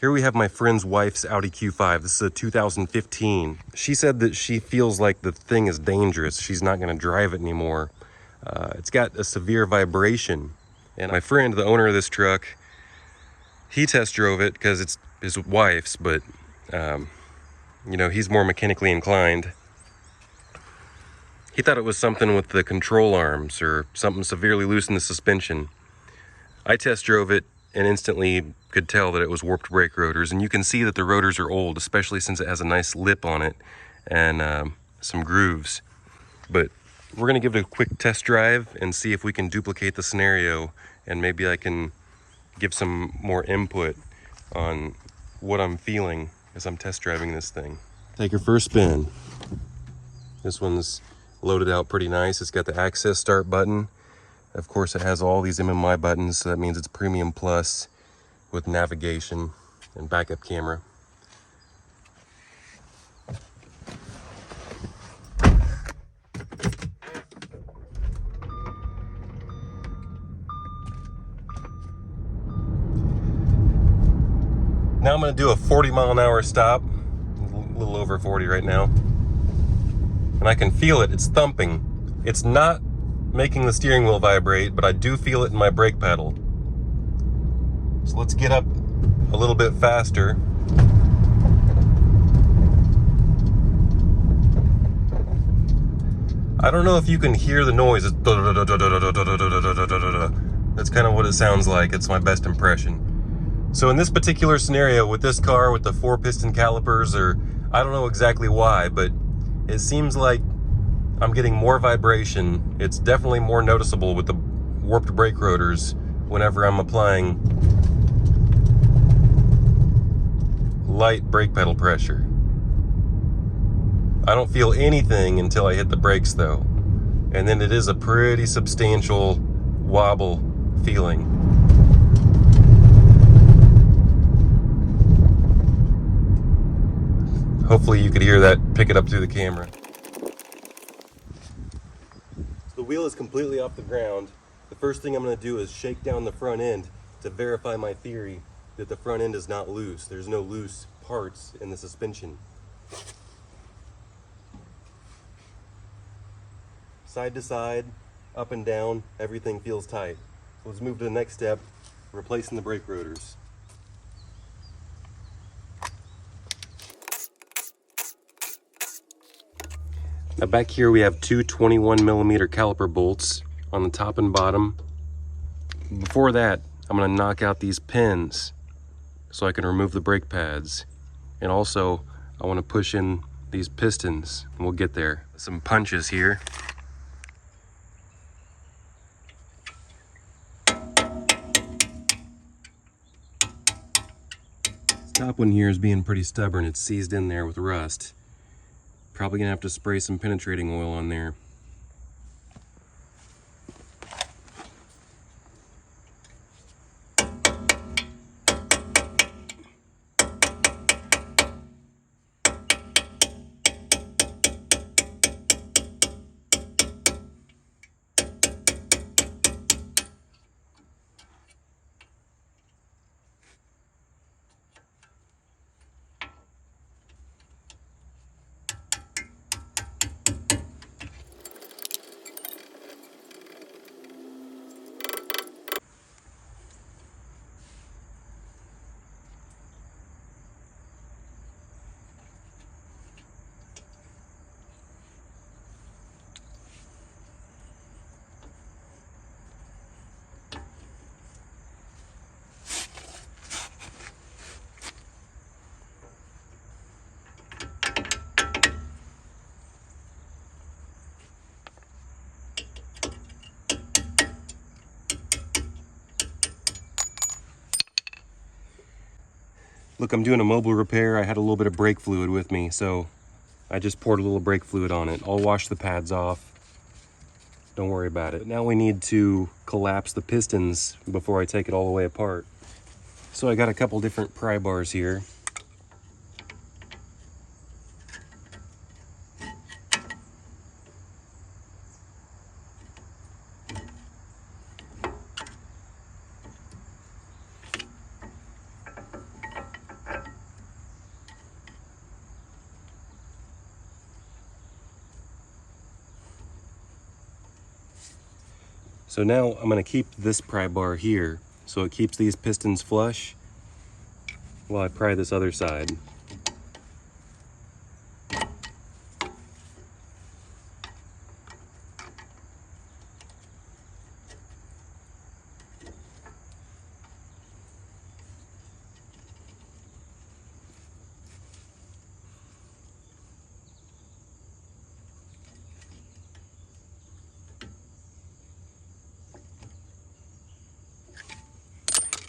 Here we have my friend's wife's Audi Q5. This is a 2015. She said that she feels like the thing is dangerous. She's not going to drive it anymore. It's got a severe vibration. And my friend, the owner of this truck, he test drove it because it's his wife's, but you know, he's more mechanically inclined. He thought it was something with the control arms or something severely loose in the suspension. I test drove it and instantly could tell that it was warped brake rotors, and you can see that the rotors are old, especially since it has a nice lip on it and some grooves. But we're gonna give it a quick test drive and see if we can duplicate the scenario, and maybe I can give some more input on what I'm feeling as I'm test driving this thing. Take your first spin. This one's loaded out pretty nice. It's got the access start button. Of course, it has all these MMI buttons, so that means it's Premium Plus with navigation and backup camera. Now I'm going to do a 40-mile-an-hour stop, a little over 40 right now, and I can feel it. It's thumping. It's not making the steering wheel vibrate, but I do feel it in my brake pedal. So let's get up a little bit faster. I don't know if you can hear the noise. That's kind of what it sounds like. It's my best impression. So in this particular scenario with this car with the 4-piston calipers, or I don't know exactly why, but it seems like I'm getting more vibration. It's definitely more noticeable with the warped brake rotors whenever I'm applying light brake pedal pressure. I don't feel anything until I hit the brakes though. And then it is a pretty substantial wobble feeling. Hopefully you could hear that, pick it up through the camera. The wheel is completely off the ground. The first thing I'm going to do is shake down the front end to verify my theory that the front end is not loose. There's no loose parts in the suspension. Side to side, up and down, everything feels tight. So let's move to the next step, replacing the brake rotors. Now back here we have two 21mm caliper bolts on the top and bottom. Before that, I'm going to knock out these pins so I can remove the brake pads. And also, I want to push in these pistons, and we'll get there. Some punches here. This top one here is being pretty stubborn. It's seized in there with rust. Probably gonna have to spray some penetrating oil on there. Look, I'm doing a mobile repair. I had a little bit of brake fluid with me, so I just poured a little brake fluid on it. I'll wash the pads off. Don't worry about it. Now we need to collapse the pistons before I take it all the way apart. So I got a couple different pry bars here. So now I'm going to keep this pry bar here so it keeps these pistons flush while I pry this other side.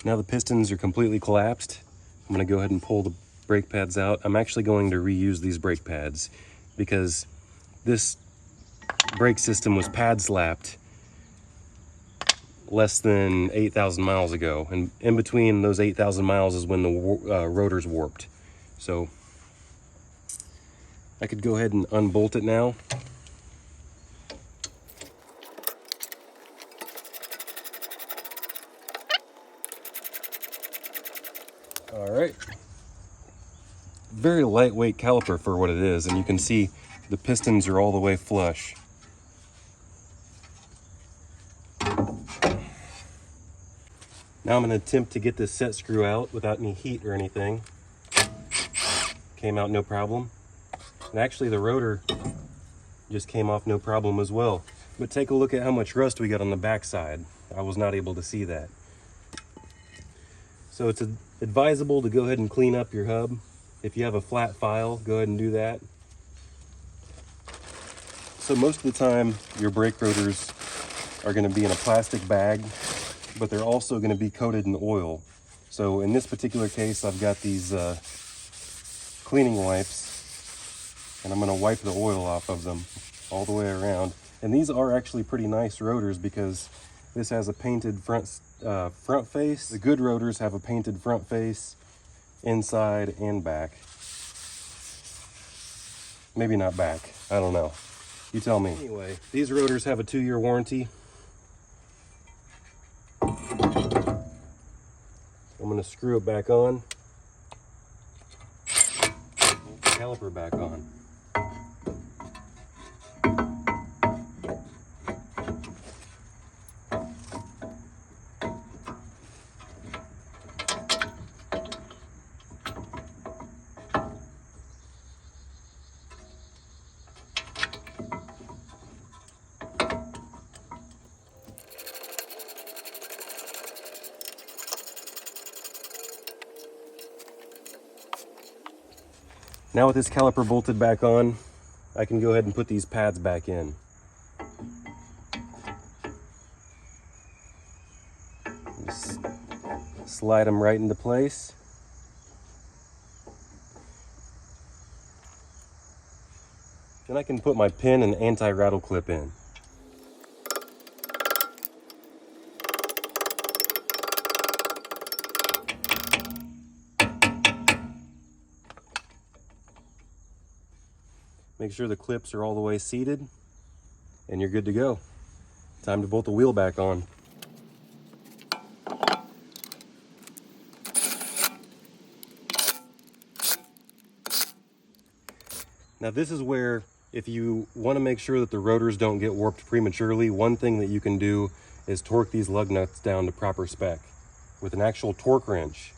Now the pistons are completely collapsed. I'm going to go ahead and pull the brake pads out. I'm actually going to reuse these brake pads because this brake system was pad slapped less than 8,000 miles ago. And in between those 8,000 miles is when the rotors warped. So I could go ahead and unbolt it now. All right. Very lightweight caliper for what it is, and you can see the pistons are all the way flush. Now I'm going to attempt to get this set screw out without any heat or anything. Came out no problem. And actually the rotor just came off no problem as well. But take a look at how much rust we got on the back side. I was not able to see that. So it's advisable to go ahead and clean up your hub. If you have a flat file, go ahead and do that. So most of the time, your brake rotors are going to be in a plastic bag, but they're also going to be coated in oil. So in this particular case, I've got these cleaning wipes, and I'm going to wipe the oil off of them all the way around. And these are actually pretty nice rotors because this has a painted front face. The good rotors have a painted front face, inside and back. Maybe not back, I don't know. You tell me. Anyway, these rotors have a 2-year warranty. I'm going to screw it back on. Caliper back on. Now with this caliper bolted back on, I can go ahead and put these pads back in. Just slide them right into place. Then I can put my pin and anti-rattle clip in. Make sure the clips are all the way seated, and you're good to go. Time to bolt the wheel back on. Now this is where, if you want to make sure that the rotors don't get warped prematurely, one thing that you can do is torque these lug nuts down to proper spec with an actual torque wrench.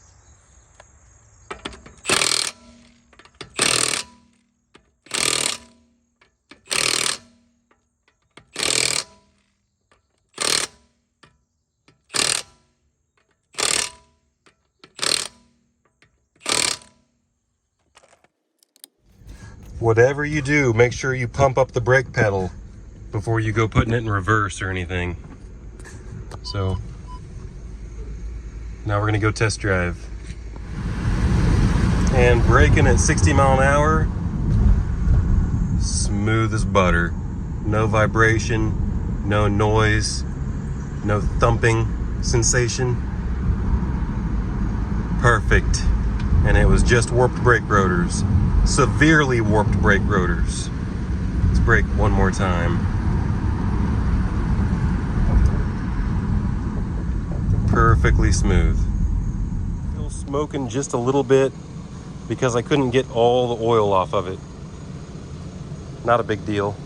Whatever you do, make sure you pump up the brake pedal before you go putting it in reverse or anything. So now we're gonna go test drive. And braking at 60 mile an hour, smooth as butter. No vibration, no noise, no thumping sensation. Perfect. And it was just warped brake rotors. Severely warped brake rotors. Let's brake one more time. Perfectly smooth. Still smoking just a little bit because I couldn't get all the oil off of it. Not a big deal.